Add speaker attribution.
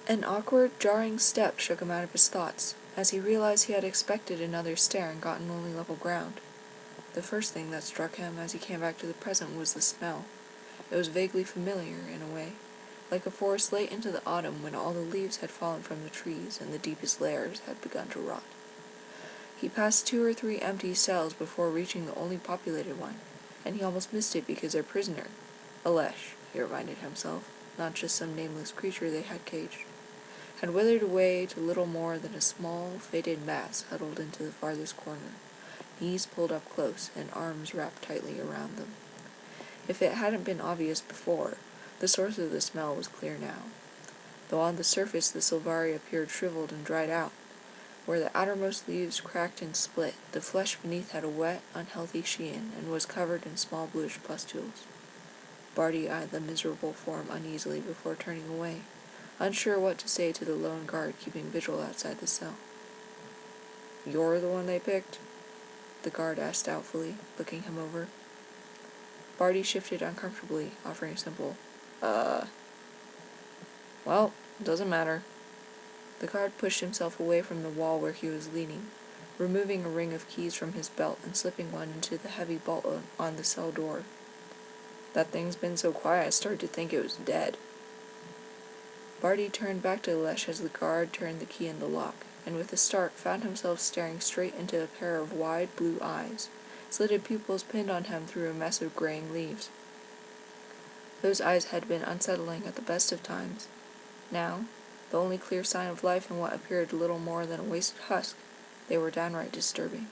Speaker 1: An awkward, jarring step shook him out of his thoughts, as he realized he had expected another stair and gotten only level ground. The first thing that struck him as he came back to the present was the smell. It was vaguely familiar, in a way, like a forest late into the autumn when all the leaves had fallen from the trees and the deepest layers had begun to rot. He passed 2 or 3 empty cells before reaching the only populated one, and he almost missed it because their prisoner, Alesh, he reminded himself, not just some nameless creature they had caged, had withered away to little more than a small, faded mass huddled into the farthest corner, knees pulled up close and arms wrapped tightly around them. If it hadn't been obvious before, the source of the smell was clear now, though on the surface the Sylvari appeared shriveled and dried out. Where the outermost leaves cracked and split, the flesh beneath had a wet, unhealthy sheen and was covered in small bluish pustules. Barty eyed the miserable form uneasily before turning away, unsure what to say to the lone guard keeping vigil outside the cell. "You're the one they picked?" the guard asked doubtfully, looking him over. Barty shifted uncomfortably, offering a simple, Well, doesn't matter." The guard pushed himself away from the wall where he was leaning, removing a ring of keys from his belt and slipping one into the heavy bolt on the cell door. "That thing's been so quiet I started to think it was dead." Barty turned back to Lesh as the guard turned the key in the lock, and with a start found himself staring straight into a pair of wide blue eyes, slitted pupils pinned on him through a mess of graying leaves. Those eyes had been unsettling at the best of times. Now, the only clear sign of life in what appeared little more than a wasted husk, they were downright disturbing.